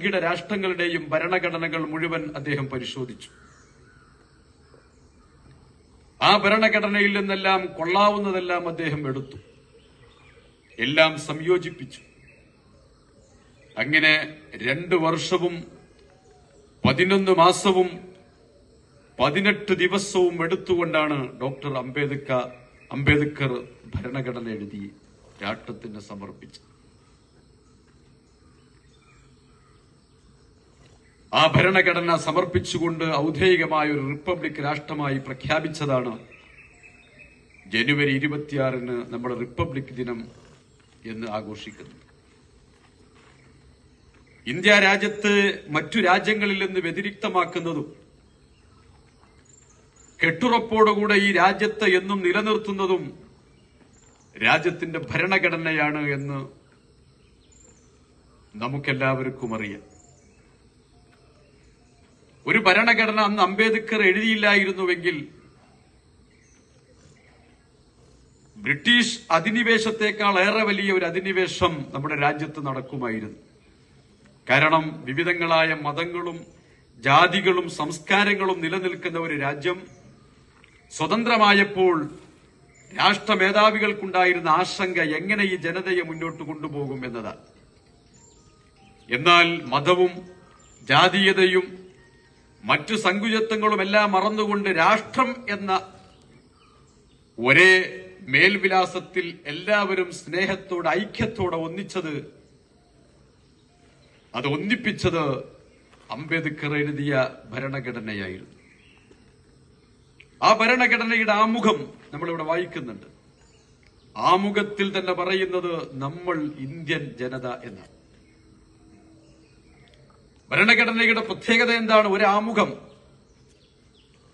വൻകിട രാഷ്ട്രങ്ങളുടെയും ഭരണഘടനകൾ മുഴുവൻ അദ്ദേഹം പരിശോധിച്ചു. ആ ഭരണഘടനയിൽ നിന്നെല്ലാം കൊള്ളാവുന്നതെല്ലാം അദ്ദേഹം എടുത്തു, എല്ലാം സംയോജിപ്പിച്ചു. അങ്ങനെ 2 വർഷവും 11 മാസവും 18 ദിവസവും എടുത്തുകൊണ്ടാണ് ഡോക്ടർ അംബേദ്കർ ഭരണഘടന എഴുതി രാഷ്ട്രത്തിന് സമർപ്പിച്ചത്. ആ ഭരണഘടന സമർപ്പിച്ചുകൊണ്ട് ഔദ്യോഗികമായ ഒരു റിപ്പബ്ലിക് രാഷ്ട്രമായി പ്രഖ്യാപിച്ചതാണ് ജനുവരി 26 നമ്മുടെ റിപ്പബ്ലിക് ദിനം എന്ന് ആഘോഷിക്കുന്നത്. ഇന്ത്യ രാജ്യത്ത് മറ്റു രാജ്യങ്ങളിൽ നിന്ന് വ്യതിരിക്തമാക്കുന്നതും കെട്ടുറപ്പോടുകൂടെ ഈ രാജ്യത്തെ എന്നും നിലനിർത്തുന്നതും രാജ്യത്തിന്റെ ഭരണഘടനയാണ് എന്ന് നമുക്കെല്ലാവർക്കും അറിയാം. ഒരു ഭരണഘടന അന്ന് അംബേദ്കർ എഴുതിയില്ലായിരുന്നുവെങ്കിൽ ബ്രിട്ടീഷ് അധിനിവേശത്തെക്കാൾ ഏറെ വലിയ ഒരു അധിനിവേശം നമ്മുടെ രാജ്യത്ത് നടക്കുമായിരുന്നു. കാരണം വിവിധങ്ങളായ മതങ്ങളും ജാതികളും സംസ്കാരങ്ങളും നിലനിൽക്കുന്ന ഒരു രാജ്യം സ്വതന്ത്രമായപ്പോൾ രാഷ്ട്രമേധാവികൾക്കുണ്ടായിരുന്ന ആശങ്ക എങ്ങനെ ഈ ജനതയെ മുന്നോട്ട് കൊണ്ടുപോകും എന്നതാണ്. എന്നാൽ മതവും ജാതീയതയും മറ്റു സങ്കുചിത്വങ്ങളുമെല്ലാം മറന്നുകൊണ്ട് രാഷ്ട്രം എന്ന ഒരേ മേൽവിലാസത്തിൽ എല്ലാവരും സ്നേഹത്തോടെ ഐക്യത്തോടെ ഒന്നിപ്പിച്ചത് അംബേദ്കർ എഴുതിയ ഭരണഘടനയായിരുന്നു. ആ ഭരണഘടനയുടെ ആമുഖം നമ്മളിവിടെ വായിക്കുന്നുണ്ട്. ആമുഖത്തിൽ തന്നെ പറയുന്നത് നമ്മൾ ഇന്ത്യൻ ജനത എന്നാണ്. ഭരണഘടനയുടെ പ്രത്യേകത എന്താണ്? ഒരു ആമുഖം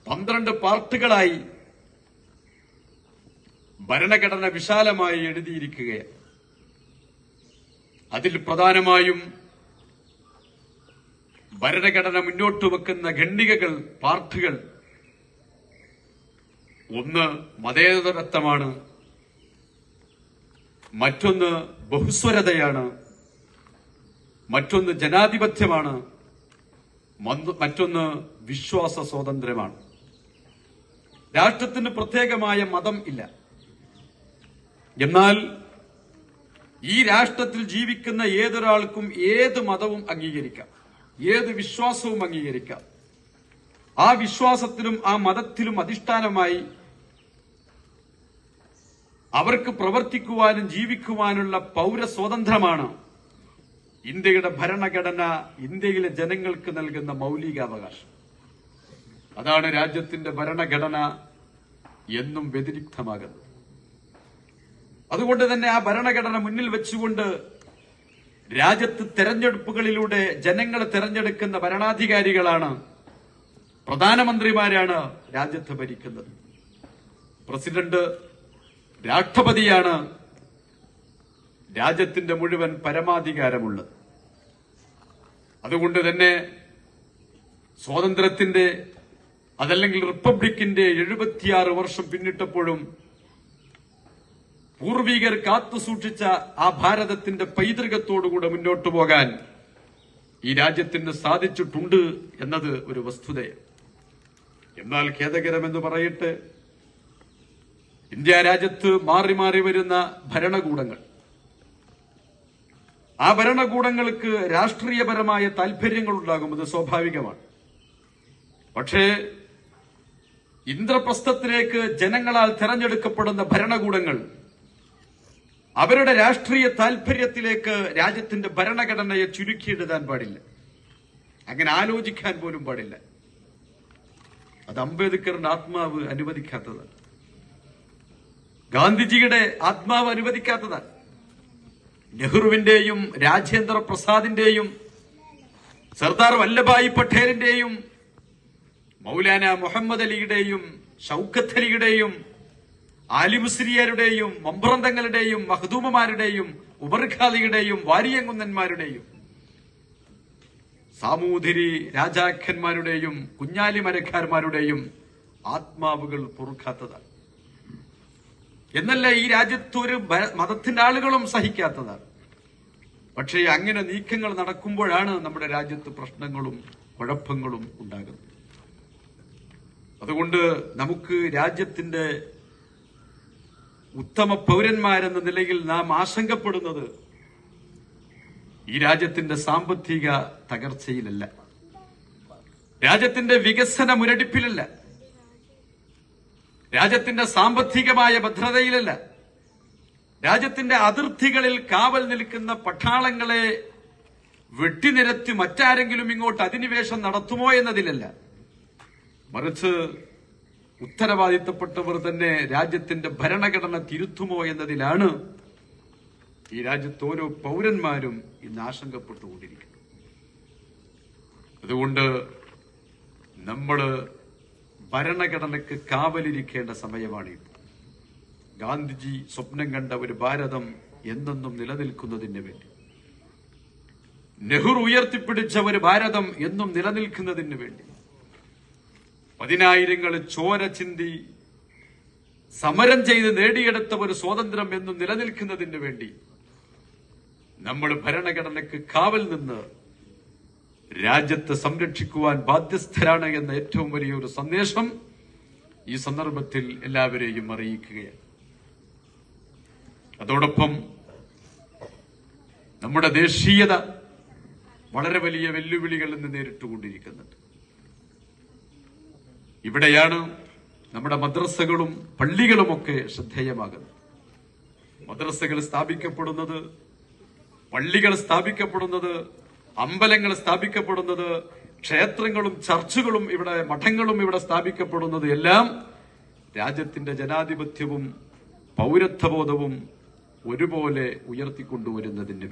12 പാർട്ടുകളായി ഭരണഘടന വിശാലമായി എഴുതിയിരിക്കുകയാണ്. അതിൽ പ്രധാനമായും ഭരണഘടന മുന്നോട്ട് വെക്കുന്ന ഖണ്ഡികകൾ, പാർട്ടുകൾ, ഒന്ന് മതേതരത്വമാണ്, മറ്റൊന്ന് ബഹുസ്വരതയാണ്, മറ്റൊന്ന് ജനാധിപത്യമാണ്, മറ്റൊന്ന് വിശ്വാസ സ്വാതന്ത്ര്യമാണ്. രാഷ്ട്രത്തിന് പ്രത്യേകമായ മതം ഇല്ല. എന്നാൽ ഈ രാഷ്ട്രത്തിൽ ജീവിക്കുന്ന ഏതൊരാൾക്കും ഏത് മതവും അംഗീകരിക്കാം, ഏത് വിശ്വാസവും അംഗീകരിക്കാം. ആ വിശ്വാസത്തിലും ആ മതത്തിലും അധിഷ്ഠാനമായി അവർക്ക് പ്രവർത്തിക്കുവാനും ജീവിക്കുവാനുള്ള പൗരസ്വാതന്ത്ര്യമാണ് ഇന്ത്യയുടെ ഭരണഘടന ഇന്ത്യയിലെ ജനങ്ങൾക്ക് നൽകുന്ന മൌലികാവകാശം. അതാണ് രാജ്യത്തിന്റെ ഭരണഘടന എന്നും വ്യതിരിക്തമാകുന്നത്. അതുകൊണ്ട് തന്നെ ആ ഭരണഘടന മുന്നിൽ വെച്ചുകൊണ്ട് രാജ്യത്ത് തെരഞ്ഞെടുപ്പുകളിലൂടെ ജനങ്ങൾ തെരഞ്ഞെടുക്കുന്ന ഭരണാധികാരികളാണ്, പ്രധാനമന്ത്രിമാരാണ് രാജ്യത്ത് ഭരിക്കുന്നത്. പ്രസിഡന്റ്, രാഷ്ട്രപതിയാണ് രാജ്യത്തിന്റെ മുഴുവൻ പരമാധികാരമുള്ളത്. അതുകൊണ്ട് തന്നെ സ്വാതന്ത്ര്യത്തിന്റെ അതല്ലെങ്കിൽ റിപ്പബ്ലിക്കിന്റെ 76 വർഷം പിന്നിട്ടപ്പോഴും പൂർവികർ കാത്തുസൂക്ഷിച്ച ആ ഭാരതത്തിന്റെ പൈതൃകത്തോടുകൂടെ മുന്നോട്ടു പോകാൻ ഈ രാജ്യത്തിന് സാധിച്ചിട്ടുണ്ട് എന്നത് ഒരു വസ്തുതയാണ്. എന്നാൽ ഖേദകരമെന്ന് പറയട്ടെ, ഇന്ത്യ രാജ്യത്ത് മാറി മാറി വരുന്ന ഭരണകൂടങ്ങൾ, ആ ഭരണകൂടങ്ങൾക്ക് രാഷ്ട്രീയപരമായ താൽപര്യങ്ങൾ ഉണ്ടാകുന്നത് സ്വാഭാവികമാണ്. പക്ഷേ ഇന്ദ്രപ്രസ്ഥത്തിലേക്ക് ജനങ്ങളാൽ തെരഞ്ഞെടുക്കപ്പെടുന്ന ഭരണകൂടങ്ങൾ അവരുടെ രാഷ്ട്രീയ താൽപര്യത്തിലേക്ക് രാജ്യത്തിന്റെ ഭരണഘടനയെ ചുരുക്കിയെഴുതാൻ പാടില്ല, അങ്ങനെ ആലോചിക്കാൻ പോലും പാടില്ല. അത് അംബേദ്കറിന്റെ ആത്മാവ് അനുവദിക്കാത്തതാണ്, ഗാന്ധിജിയുടെ ആത്മാവ് അനുവദിക്കാത്തതാണ്, നെഹ്റുവിന്റെയും രാജേന്ദ്ര പ്രസാദിന്റെയും സർദാർ വല്ലഭായ് പട്ടേലിന്റെയും മൗലാന മുഹമ്മദ് അലിയുടെയും ഷൌക്കത്ത് അലിയുടെയും ആലിമുസ്ലിയാരുടെയും മമ്പ്രന്തങ്ങളുടെയും മഖ്ദൂമമാരുടെയും ഉമർഖാലിയുടെയും വാരിയങ്കുന്നന്മാരുടെയും സാമൂതിരി രാജാക്കന്മാരുടെയും കുഞ്ഞാലിമരക്കാർമാരുടെയും ആത്മാവുകൾ പൊറുക്കാത്തതാണ്. എന്നല്ല ഈ രാജ്യത്തൊരു മതത്തിന്റെ ആളുകളും സഹിക്കാത്തതാണ്. പക്ഷേ അങ്ങനെ നീക്കങ്ങൾ നടക്കുമ്പോഴാണ് നമ്മുടെ രാജ്യത്ത് പ്രശ്നങ്ങളും കുഴപ്പങ്ങളും ഉണ്ടാകുന്നത്. അതുകൊണ്ട് നമുക്ക് രാജ്യത്തിന്റെ ഉത്തമ പൗരന്മാരെന്ന നിലയിൽ നാം ആശങ്കപ്പെടുന്നത് ഈ രാജ്യത്തിന്റെ സാമ്പത്തിക തകർച്ചയിലല്ല, രാജ്യത്തിന്റെ വികസന മുരടിപ്പിലല്ല, രാജ്യത്തിന്റെ സാമ്പത്തികമായ ഭദ്രതയിലല്ല, രാജ്യത്തിന്റെ അതിർത്തികളിൽ കാവൽ നിൽക്കുന്ന പട്ടാളങ്ങളെ വെട്ടിനിരത്തി മറ്റാരെങ്കിലും ഇങ്ങോട്ട് അധിനിവേശം നടത്തുമോ എന്നതിലല്ല, മറിച്ച് ഉത്തരവാദിത്തപ്പെട്ടവർ തന്നെ രാജ്യത്തിന്റെ ഭരണഘടന തിരുത്തുമോ എന്നതിലാണ് ഈ രാജ്യത്ത് ഓരോ പൗരന്മാരും ഇന്ന് ആശങ്കപ്പെട്ടുകൊണ്ടിരിക്കുന്നു. അതുകൊണ്ട് നമ്മൾ ഭരണഘടനയ്ക്ക് കാവലിരിക്കേണ്ട സമയമാണിപ്പോൾ. ഗാന്ധിജി സ്വപ്നം കണ്ട ഒരു ഭാരതം എന്നെന്നും നിലനിൽക്കുന്നതിന് വേണ്ടി, നെഹ്റു ഉയർത്തിപ്പിടിച്ച ഒരു ഭാരതം എന്നും നിലനിൽക്കുന്നതിന് വേണ്ടി, പതിനായിരങ്ങൾ ചോര ചിന്തി സമരം ചെയ്ത് നേടിയെടുത്ത ഒരു സ്വാതന്ത്ര്യം എന്നും നിലനിൽക്കുന്നതിന് വേണ്ടി നമ്മൾ ഭരണഘടനയ്ക്ക് കാവൽ നിന്ന് രാജ്യത്തെ സംരക്ഷിക്കുവാൻ ബാധ്യസ്ഥരാണ് എന്ന ഏറ്റവും വലിയൊരു സന്ദേശം ഈ സന്ദർഭത്തിൽ എല്ലാവരെയും അറിയിക്കുകയാണ്. അതോടൊപ്പം നമ്മുടെ ദേശീയത വളരെ വലിയ വെല്ലുവിളികൾ ഇന്ന് നേരിട്ടുകൊണ്ടിരിക്കുന്നുണ്ട്. ഇവിടെയാണ് നമ്മുടെ മദ്രസകളും പള്ളികളുമൊക്കെ ശ്രദ്ധേയമാകുന്നത്. മദ്രസകൾ സ്ഥാപിക്കപ്പെടുന്നത്, പള്ളികൾ സ്ഥാപിക്കപ്പെടുന്നത്, അമ്പലങ്ങൾ സ്ഥാപിക്കപ്പെടുന്നത്, ക്ഷേത്രങ്ങളും ചർച്ചുകളും ഇവിടെ മഠങ്ങളും ഇവിടെ സ്ഥാപിക്കപ്പെടുന്നത് എല്ലാം രാജ്യത്തിന്റെ ജനാധിപത്യവും പൗരത്വബോധവും ഒരുപോലെ ഉയർത്തിക്കൊണ്ടുവരുന്നതിന്